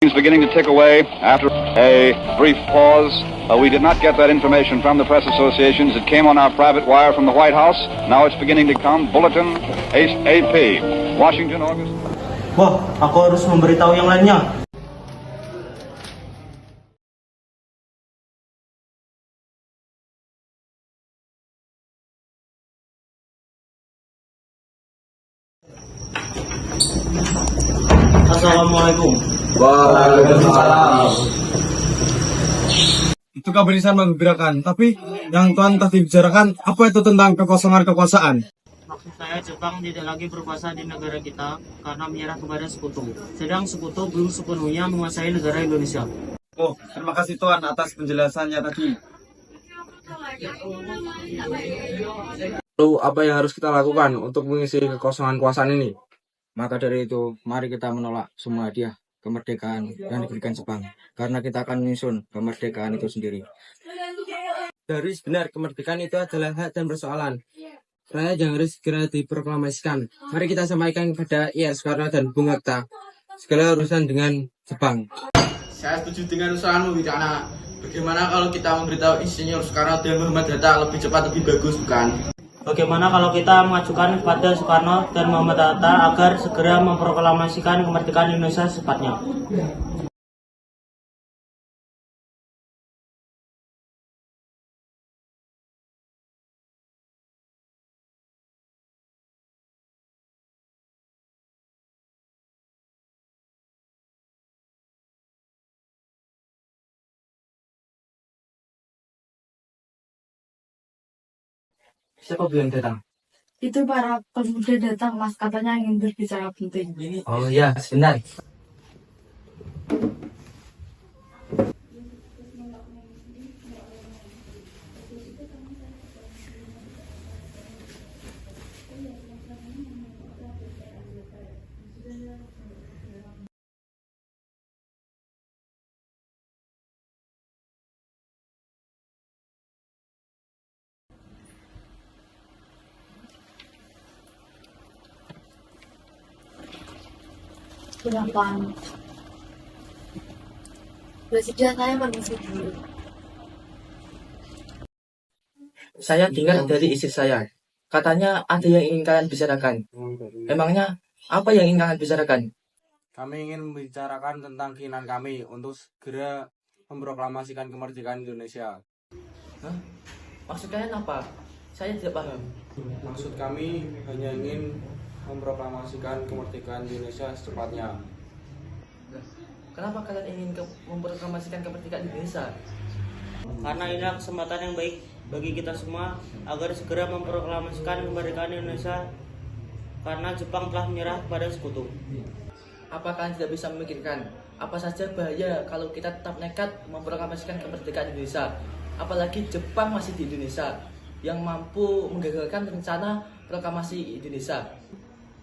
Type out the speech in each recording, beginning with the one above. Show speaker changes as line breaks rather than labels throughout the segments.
Things beginning to tick away after a brief pause. We did not get that information from the press associations. It came on our private wire from the White House. Now it's beginning to come. Bulletin AP. Washington, August.
Wah, aku harus memberitahu yang lainnya. Assalamualaikum.
Waalaikumsalam.
Itu kabarisan menggembirakan, tapi yang Tuhan tadi bicarakan apa itu tentang kekosongan kekuasaan?
Maksud saya Jepang tidak lagi berkuasa di negara kita karena menyerah kepada sekutu. Sedang sekutu belum sepenuhnya menguasai negara Indonesia.
Oh, terima kasih Tuhan atas penjelasannya tadi.
Lalu apa yang harus kita lakukan untuk mengisi kekosongan kekuasaan ini?
Maka dari itu, mari kita menolak semua hadiah kemerdekaan yang diberikan Jepang, karena kita akan menyusun kemerdekaan itu sendiri.
Garis benar, kemerdekaan itu adalah hak dan persoalan rakyat yang harus segera diproklamasikan. Mari kita sampaikan kepada IR Soekarno dan Bung Hatta segala urusan dengan Jepang.
Saya setuju dengan usahamu, Widana. Bagaimana kalau kita memberitahu Insinyur Soekarno dan Muhammad Hatta lebih cepat lebih bagus, bukan?
Bagaimana kalau kita mengajukan kepada Soekarno dan Muhammad Hatta agar segera memproklamasikan kemerdekaan Indonesia secepatnya?
Siapa bilang datang?
Itu para pemuda datang, Mas. Katanya ingin berbicara penting.
Oh ya, sebentar.
Kenapa? Sudah saya permisi dulu.
Saya dengar dari istri saya, katanya ada yang ingin kalian bicarakan. Emangnya apa yang ingin kalian bicarakan?
Kami ingin membicarakan tentang keinginan kami untuk segera memproklamasikan kemerdekaan Indonesia.
Hah? Maksud kalian apa? Saya tidak paham.
Maksud kami hanya ingin memproklamasikan kemerdekaan Indonesia secepatnya.
Kenapa kalian ingin memproklamasikan kemerdekaan Indonesia?
Karena inilah kesempatan yang baik bagi kita semua agar segera memproklamasikan kemerdekaan Indonesia karena Jepang telah menyerah kepada sekutu.
Apa kalian tidak bisa memikirkan apa saja bahaya kalau kita tetap nekat memproklamasikan kemerdekaan Indonesia? Apalagi Jepang masih di Indonesia yang mampu menggagalkan rencana proklamasi Indonesia.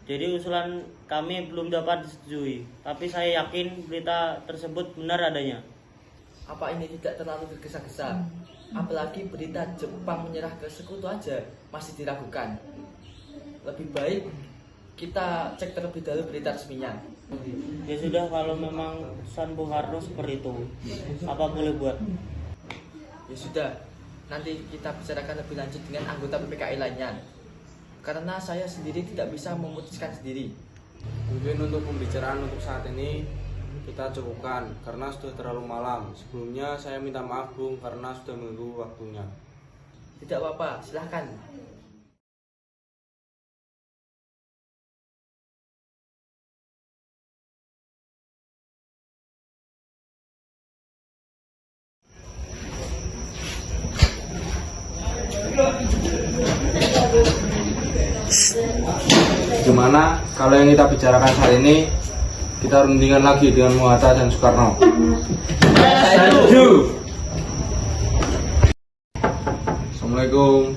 Jadi usulan kami belum dapat disetujui, tapi saya yakin berita tersebut benar adanya.
Apa ini tidak terlalu tergesa-gesa? Apalagi berita Jepang menyerah ke sekutu aja masih diragukan. Lebih baik kita cek terlebih dahulu berita resminya.
Ya sudah, kalau memang pesan Bung Karno seperti itu, apa boleh buat?
Ya sudah, nanti kita bicarakan lebih lanjut dengan anggota PPKI lainnya. Karena saya sendiri tidak bisa memutuskan sendiri.
Mungkin untuk pembicaraan untuk saat ini kita cukupkan karena sudah terlalu malam. Sebelumnya saya minta maaf Bung karena sudah mengganggu waktunya.
Tidak apa-apa, silahkan.
Gimana kalau yang kita bicarakan hari ini kita rundingkan lagi dengan Muhatta dan Soekarno? Setuju. Assalamualaikum.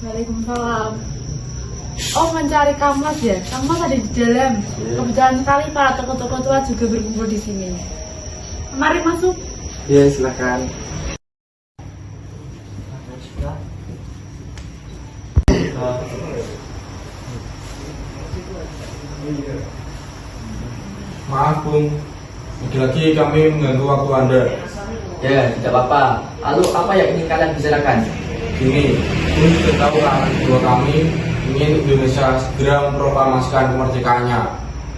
Waalaikumsalam. Oh, mencari Kamas ya? Kamas ada di dalam. Kebetulan sekali para tokoh-tokoh tua juga berkumpul di sini. Mari masuk.
Ya, silakan.
Maaf Bung, lagi-lagi kami mengganggu waktu Anda.
Ya, tidak apa-apa. Lalu apa yang ingin kalian bicarakan?
Gini, Bung sudah tahu kan bahwa kami ingin Indonesia segera memproklamasikan kemerdekaannya.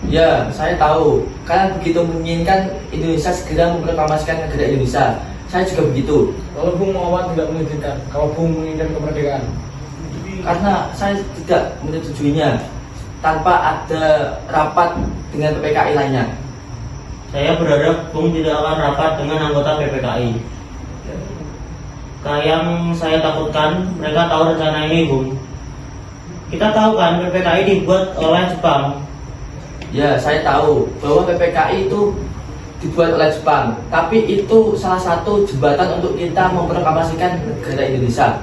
Ya, saya tahu. Kalian begitu menginginkan Indonesia segera memproklamasikan negara Indonesia. Saya juga begitu.
Kalau Bung Muhammad tidak mengizinkan, kalau Bung menginginkan kemerdekaan.
Karena saya tidak menyetujuinya tanpa ada rapat dengan PPKI lainnya.
Saya berharap Bung tidak akan rapat dengan anggota PPKI. Kayak yang saya takutkan, mereka tahu rencana ini, Bung. Kita tahu kan PPKI dibuat oleh Jepang.
Ya, saya tahu bahwa PPKI itu dibuat oleh Jepang, tapi itu salah satu jembatan untuk kita memproklamasikan negara Indonesia.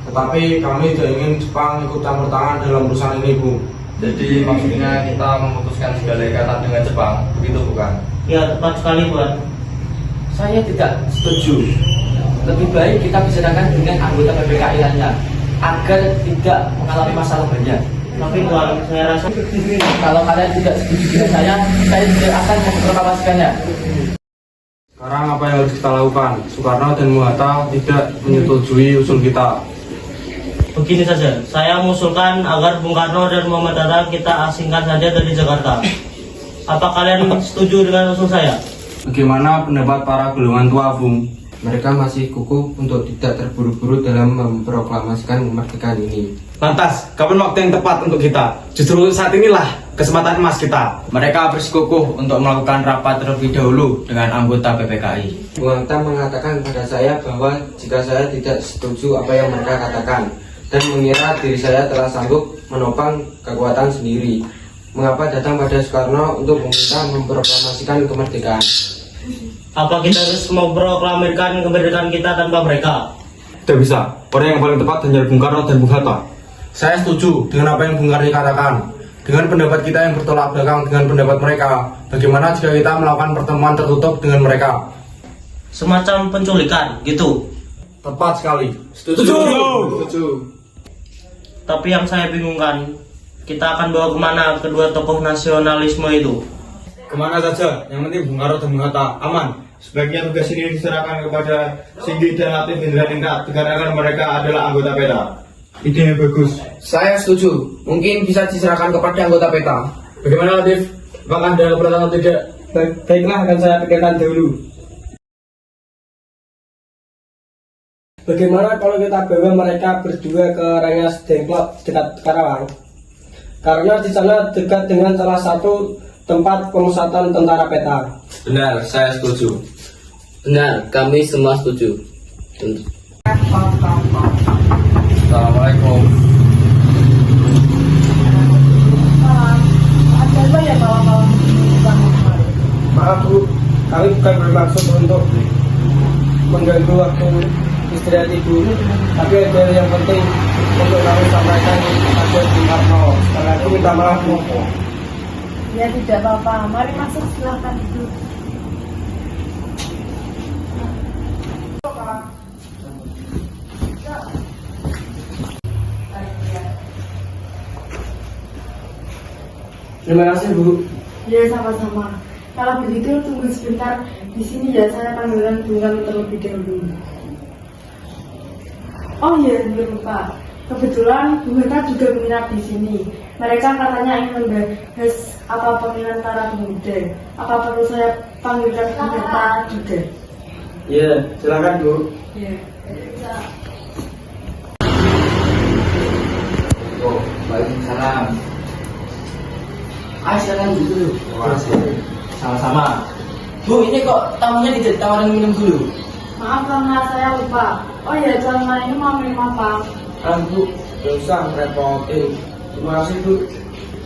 Tetapi kami tidak ingin Jepang ikut campur tangan dalam urusan ini, Bung.
Jadi maksudnya kita memutuskan segala ikatan dengan Jepang, begitu bukan?
Ya, tepat sekali, Tuan.
Saya tidak setuju. Lebih baik kita bicarakan dengan anggota PPKI lainnya agar tidak mengalami masalah banyak.
Tapi Tuan, saya rasa
Kalau kalian tidak setuju dengan saya tidak akan memproklamasikannya.
Sekarang apa yang harus kita lakukan? Soekarno dan Bung Hatta tidak menyetujui usul kita.
begini saja. Saya mengusulkan agar Bung Karno dan Muhammad Hatta kita asingkan saja dari Jakarta. Apa kalian setuju dengan usul saya?
Bagaimana pendapat para golongan tua, Bung?
Mereka masih kukuh untuk tidak terburu-buru dalam memproklamasikan kemerdekaan ini.
Lantas, kapan waktu yang tepat untuk kita? Justru saat inilah kesempatan emas kita.
Mereka bersikukuh untuk melakukan rapat terlebih dahulu dengan anggota PPKI.
Bung Hatta mengatakan pada saya bahwa jika saya tidak setuju apa yang mereka katakan dan mengira diri saya telah sanggup menopang kekuatan sendiri, mengapa datang pada Soekarno untuk meminta memproklamasikan kemerdekaan?
Apa kita harus memproklamasikan kemerdekaan kita tanpa mereka?
Tidak bisa. Orang yang paling tepat hanya Bung Karno dan Bung Hatta. Saya setuju dengan apa yang Bung Karno katakan. Dengan pendapat kita yang bertolak belakang dengan pendapat mereka, bagaimana jika kita melakukan pertemuan tertutup dengan mereka?
Semacam penculikan, gitu.
Tepat sekali. Setuju.
Tapi yang saya bingungkan, kita akan bawa kemana kedua tokoh nasionalisme itu?
Kemana saja, yang penting Bung Karno dan Bung Hatta aman.
Sebaiknya tugas ini diserahkan kepada Singgi dan Latif Indra karena mereka adalah anggota PETA. Ide yang bagus.
Saya setuju. Mungkin bisa diserahkan kepada anggota PETA.
Bagaimana Latif? Apakah ada keberatan atau tidak? Baiklah, akan saya pikirkan dahulu.
Bagaimana kalau kita bawa mereka berdua ke Rengas Dengklok dekat Karawang? Karena di sana dekat dengan salah satu tempat pemusatan tentara PETA.
Benar, saya setuju.
Benar, kami semua setuju.
Assalamualaikum.
Ada apa ya bawa-bawa?
Maaf Bu, kami bukan bermaksud untuk mengganggu waktu istirahat Ibu, tapi ada yang penting untuk kami sampaikan pada Bung Karno. Sekali lagi minta maaf Bu.
Ya tidak apa-apa. Mari masuk, silakan duduk.
Terima kasih Bu.
Ya sama-sama. Kalau begitu tunggu sebentar di sini ya, saya panggilkan Bung Karno terlebih dahulu. Oh iya, belum lupa. Kebetulan Bung Hatta juga menginap di sini. Mereka katanya ingin membahas apa pemilihan para pemuda. Apa perlu saya panggilkan Bung Hatta juga?
Ya, silakan Bu.
Ya.
Oh, waalaikumsalam. Ayo silakan dulu. Sama-sama. Bu, ini kok tamunya tidak ditawarin minum dulu?
Maaf karena saya lupa. Oh iya, Tuan ini mau minum apa?
Bu, gak usah repotin. Terima kasih Bu.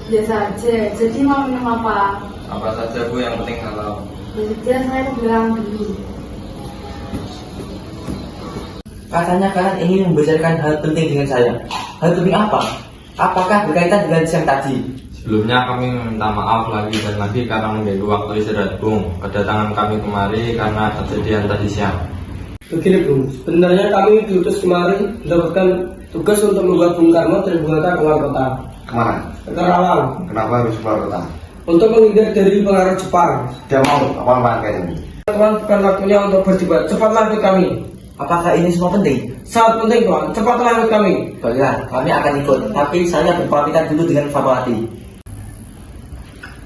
Biasa aja. Jadi mau minum apa?
Apa saja Bu, yang penting halal.
Ya saya bilang dulu.
Katanya kalian ingin membicarakan hal penting dengan saya. Hal penting apa? Apakah berkaitan dengan siang tadi?
Sebelumnya kami minta maaf lagi dan lagi karena mengganggu waktu istirahat Bung. Kedatangan kami kemari karena kejadian tadi siang.
Begini Bung, sebenarnya kami diutus kemari mendapatkan tugas untuk membuat Bung Karno dan Bung Hatta keluar kota.
Kemana?
Ke Karawang.
Kenapa harus keluar kota?
untuk menghindar dari pengaruh Jepang.
Tidak mau apa-apa kayak ini.
Tuan, bukan waktunya untuk berdebat. Cepatlah ikut kami.
Apakah ini semua penting?
Sangat penting, Tuan. Cepatlah ikut kami.
Baiklah, kami akan ikut. Tapi saya berpamitan dulu dengan Fatmawati.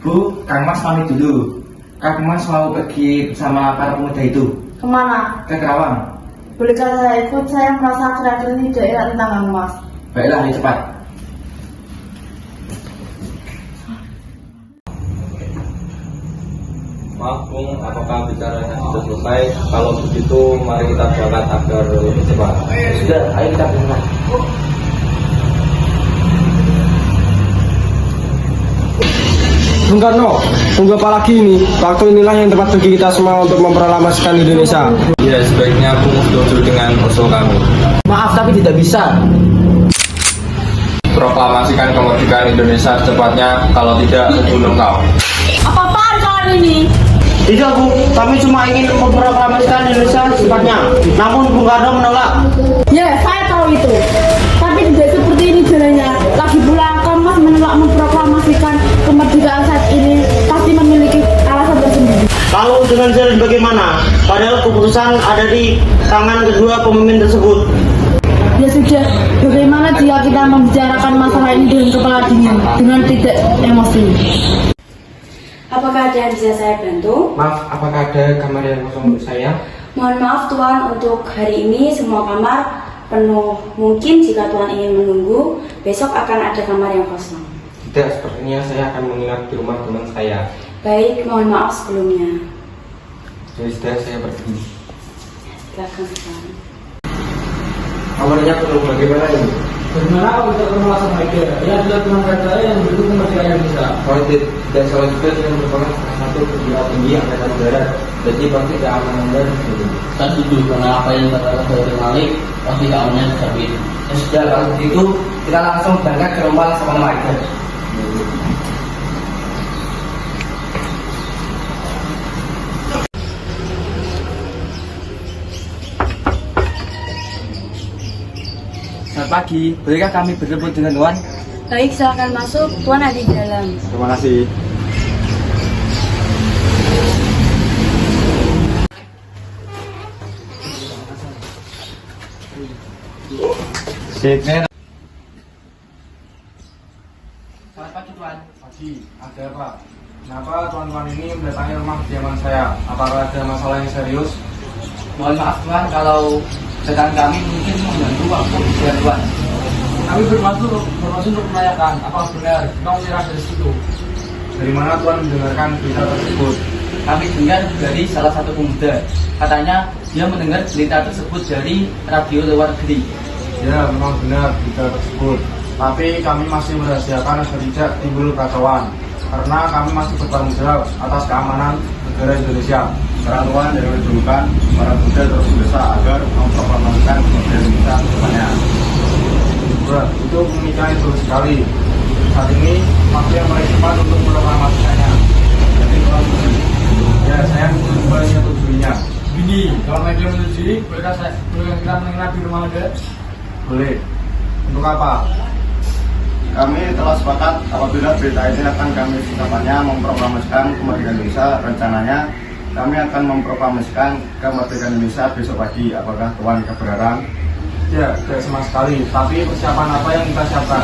Bu, Kang Mas pamit dulu. Kang Mas mau pergi bersama para pemuda itu
Kemana?
ke Kerawang.
Bolehkah saya ikut? Saya merasa akhir-akhir ini tidak enak tentang Kang Mas.
Baiklah, ayo cepat.
Maaf Bung, apakah bicaranya sudah selesai? Kalau begitu, mari kita berangkat agar lebih cepat.
Sudah, ayo kita berangkat.
Bung Karno, tunggu apa lagi ini? Waktu inilah yang tepat bagi kita semua untuk memproklamasikan Indonesia.
Ya, sebaiknya Bung setuju dengan usul kami.
Maaf, tapi tidak bisa.
Proklamasikan kemerdekaan Indonesia secepatnya, kalau tidak, bunuh kau.
Apa-apaan kalian ini?
Tidak Bu, kami cuma ingin memproklamasikan Indonesia secepatnya. Namun Bung Karno menolak.
Ya, saya tahu itu. Tapi tidak seperti ini jalannya. Lagi pula Kang Mas menolak memproklamasikan kemerdekaan saat ini pasti memiliki alasan tersendiri.
Kalau dengan jalan bagaimana? Padahal keputusan ada di tangan kedua pemimpin tersebut.
Ya sudah, bagaimana jika kita membicarakan masalah ini dengan kepala dingin, dengan tidak emosi?
Apakah ada yang bisa saya bantu?
Maaf, apakah ada kamar yang kosong untuk saya?
Mohon maaf Tuan, untuk hari ini semua kamar penuh. Mungkin jika Tuan ingin menunggu, besok akan ada kamar yang kosong.
Tidak, sepertinya saya akan menginap di rumah teman saya.
Baik, mohon maaf sebelumnya.
Jadi sudah, saya pergi.
Silakan Tuan.
Kamarnya penuh, bagaimana ini?
Bagaimana kalau kita ke rumah sama Ida? Dia adalah teman saya yang mendukung kemerdekaan Indonesia.
Kalau tidak salah juga, saya merupakan salah satu perwira tinggi Angkatan Darat. Jadi pasti keamanan dan
Saya setuju karena apa yang dikatakan dari Malik pasti keamanannya terjamin.
Ya sudah, kalau begitu kita langsung berangkat ke rumah sama Maida. Selamat pagi, bolehkah kami bertemu dengan Tuan?
Baik, silakan masuk. Tuan ada di dalam.
terima kasih.
Selamat
pagi Tuan.
pagi, ada apa? Kenapa tuan-tuan ini mendatangi rumah kediaman saya? Apakah ada masalah yang serius?
Mohon maaf Tuan, kalau sedang kami mungkin mengganggu waktu istirahat Tuan.
Kami bermaksud untuk menanyakan apakah benar kamu menyerah dari situ.
Dari mana tuan mendengarkan berita tersebut?
Kami dengar dari salah satu pemuda. Katanya dia mendengar berita tersebut dari radio luar negeri.
Ya, memang benar berita tersebut. Tapi kami masih merahasiakan agar tidak timbul kekacauan. Karena kami masih bertanggung jawab atas keamanan negara Indonesia. Para tuan dari kedudukan, para pemuda terus berusaha agar memproklamasikan kemerdekaan Indonesia secepatnya. Itu pemikiran itu sekali. Saat ini waktu yang paling cepat untuk memproklamasikannya. Jadi tuan, ya saya menyetujuinya.
Ini, kalau mereka menyetujui, bolehkah kita menginap di rumah Anda?
Boleh. Untuk apa?
Kami telah sepakat apabila berita ini akan kami secepatnya memproklamasikan kemerdekaan Indonesia. Rencananya kami akan memproklamasikan kemerdekaan Indonesia besok pagi. Apakah Tuan keberatan?
Ya, tidak sama sekali. Tapi persiapan apa yang kita siapkan?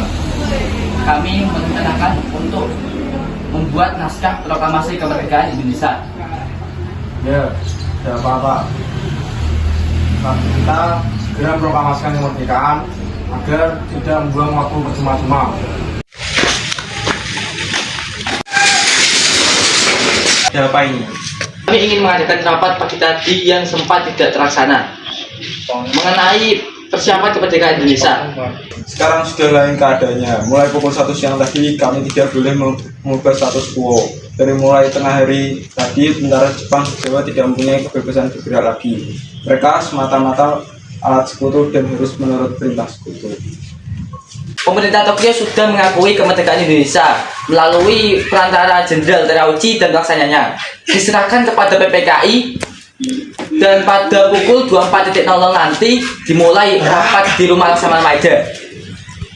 Kami merencanakan untuk membuat naskah proklamasi kemerdekaan Indonesia.
Ya, tidak apa-apa. Tapi kita segera proklamasikan kemerdekaan agar tidak membuang waktu bercuma-cuma.
Ada apa ini? Kami ingin mengadakan rapat pagi tadi yang sempat tidak terlaksana mengenai persiapan kemerdekaan Indonesia.
Sekarang sudah lain keadaannya. Mulai pukul 1 siang tadi kami tidak boleh mengubah status quo. Dari mulai tengah hari tadi tentara Jepang Jawa tidak mempunyai kebebasan bergerak lagi. Mereka semata-mata alat sekutu dan harus menurut perintah sekutu.
Pemerintah Tokyo sudah mengakui kemerdekaan Indonesia melalui perantara Jenderal Terauchi dan laksananya. Diserahkan kepada PPKI dan pada pukul 24.00 nanti dimulai rapat di rumah Laksamana Maida.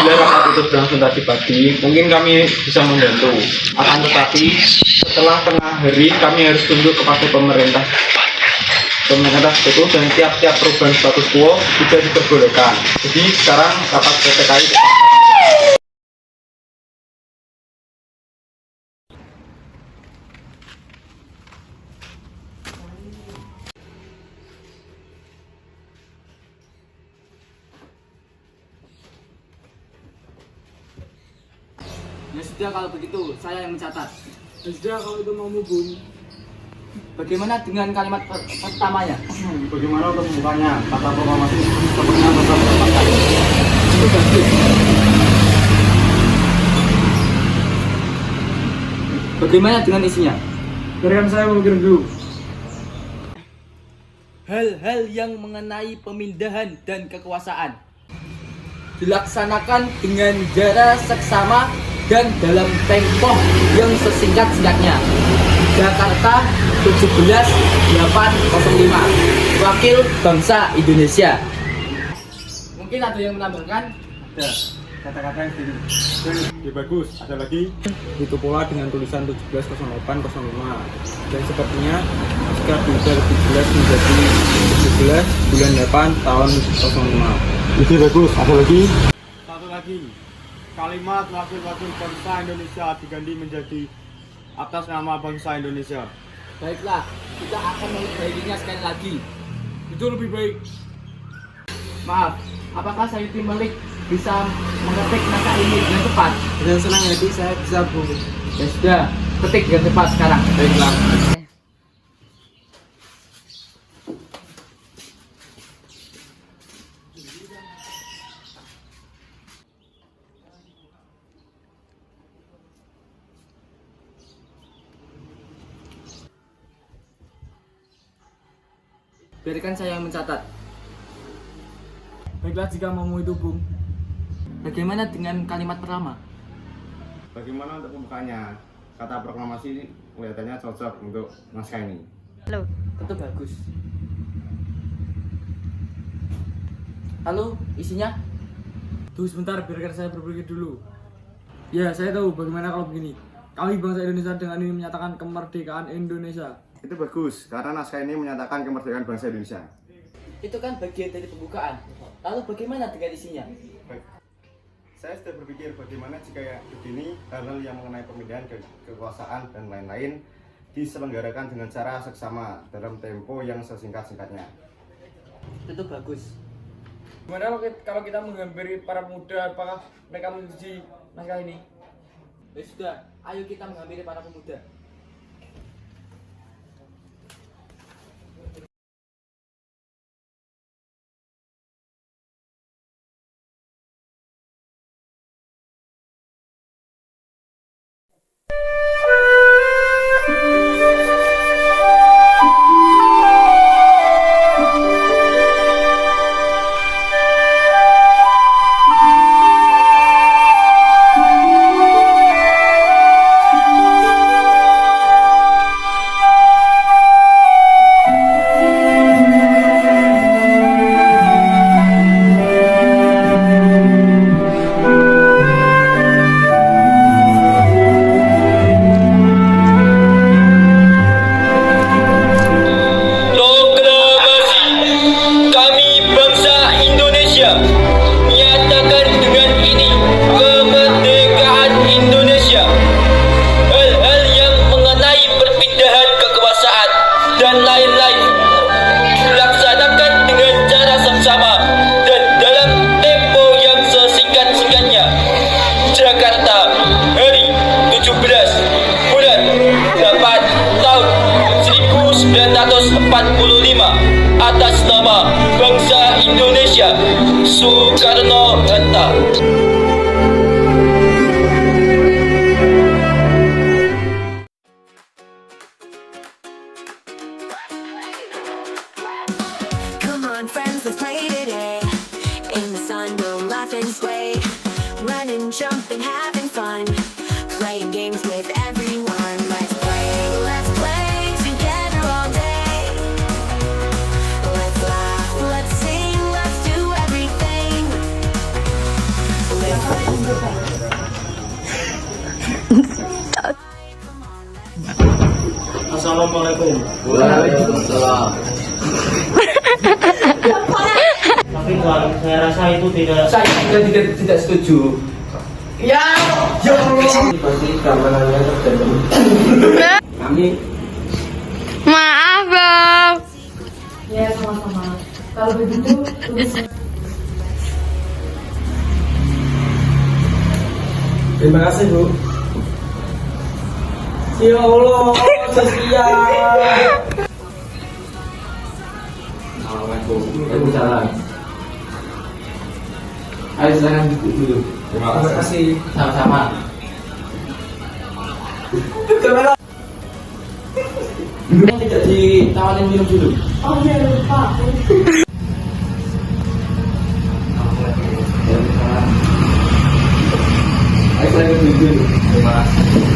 apabila rapat itu berlangsung tadi pagi, mungkin kami bisa membantu. Akan tetapi setelah tengah hari kami harus tunduk kepada pemerintah itu, dan tiap-tiap perubahan status quo tidak diperbolehkan. Jadi sekarang rapat PPKI
Ya sudah, kalau begitu saya yang mencatat.
Ya sudah, kalau itu mau Bung.
Bagaimana dengan kalimat pertamanya?
Bagaimana untuk pembukanya? Kata proklamasi sepertinya tetap berlaku.
Itu bagus. Bagaimana dengan isinya?
Biarkan saya memikir dulu.
Hal-hal yang mengenai pemindahan dan kekuasaan dilaksanakan dengan jarak seksama dan dalam tempo yang sesingkat-singkatnya. Jakarta 17/805, Wakil Bangsa Indonesia. Mungkin ada yang menambahkan?
Ya, kata-kata yang sedikit. Ya bagus, ada lagi. Itu pula dengan tulisan 17/08/05. Dan sepertinya jika diubah lebih jelas menjadi 17 bulan 8 tahun 05. Itu bagus, ada lagi. Satu lagi. Kalimat wakil-wakil bangsa Indonesia diganti menjadi atas nama bangsa Indonesia.
Baiklah, kita akan memperbaikinya sekali lagi.
Itu lebih baik.
Maaf, apakah saya Tim Malik bisa mengetik naskah ini dengan cepat?
Dengan senang hati saya bisa, Bu.
Ya sudah, ketik dengan cepat sekarang.
Baiklah.
Biarkan saya yang mencatat.
Baiklah, jika mau itu Bung.
Bagaimana dengan kalimat pertama?
Bagaimana untuk pembukanya? Kata proklamasi kelihatannya cocok untuk naskah ini.
Tentu bagus. Lalu isinya?
Tunggu sebentar, biarkan saya berpikir dulu. Ya, saya tahu bagaimana kalau begini. Kami bangsa Indonesia dengan ini menyatakan kemerdekaan Indonesia.
Itu bagus, karena naskah ini menyatakan kemerdekaan bangsa Indonesia.
Itu kan bagian dari pembukaan. Lalu bagaimana dengan isinya?
Baik. Saya sudah berpikir bagaimana jika begini hal-hal yang mengenai pemindahan kekuasaan dan lain-lain diselenggarakan dengan cara seksama dalam tempo yang sesingkat-singkatnya.
Tentu bagus.
Gimana kalau kita menghampiri para pemuda, apakah mereka menyetujui naskah ini?
Ya sudah, ayo kita menghampiri para pemuda.
atas nama bangsa Indonesia, Soekarno-Hatta.
Come on friends, let's play today. In the sun we'll laugh and sway, running, jumping, having fun, playing games with everyone. Let's play together all day. Let's laugh, let's sing, let's do everything. Let's play.
Assalamualaikum.
Waalaikumsalam.
Tapi Tuhan, saya rasa itu tidak.
Saya tidak setuju. Ya Allah. Pasti keamanannya terjamin. Kami
Maaf, Bang. Ya, sama-sama. Kalau begitu,
terima kasih, Bu. Ya Allah, setia.
Assalamualaikum. Waalaikumsalam. Ayo silakan duduk dulu.
Terima kasih.
Sama-sama. Tidak ditawarin minum dulu.
oh ya lupa.
Ayo silakan duduk dulu. Terima kasih.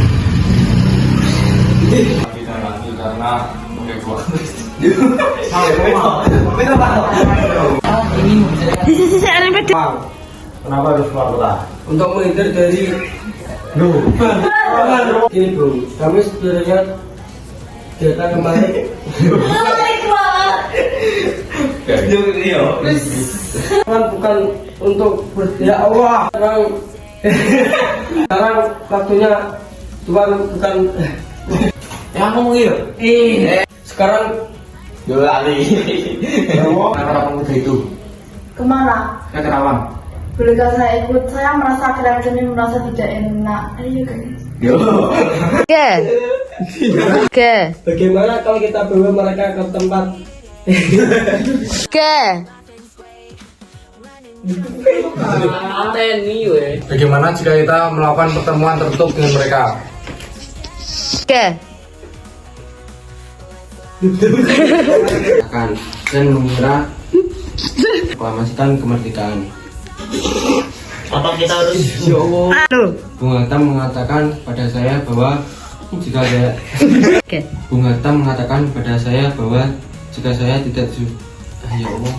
Kita nanti karena mengganggu.
This is unlimited.
Kenapa harus keluar kota?
Untuk menghindar dari gini, Bro. Kami sebenarnya datang kemarin kan bukan untuk ya Allah. Sekarang waktunya Tuhan bukan
Yang ngomong iya.
sekarang
Yolali. Kenapa pemuda itu?
Kemana?
Ke Kerawang.
Bolehkah saya ikut? Saya merasa akhir-akhir ini merasa tidak enak. Ayo guys.
Oke. Bagaimana kalau kita bawa mereka ke tempat
Bagaimana jika kita melakukan pertemuan tertutup dengan mereka?
Akan dan mengira proklamasikan kemerdekaan.
Apa kita harus?
Bung Hatta mengatakan pada saya bahwa jika saya Bung Hatta mengatakan pada saya bahwa jika saya tidak ya Allah.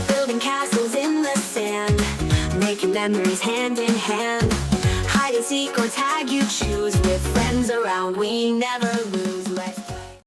Building castles in the sand, making memories hand in hand. Hide and seek or tag, you choose. With friends around, we never lose.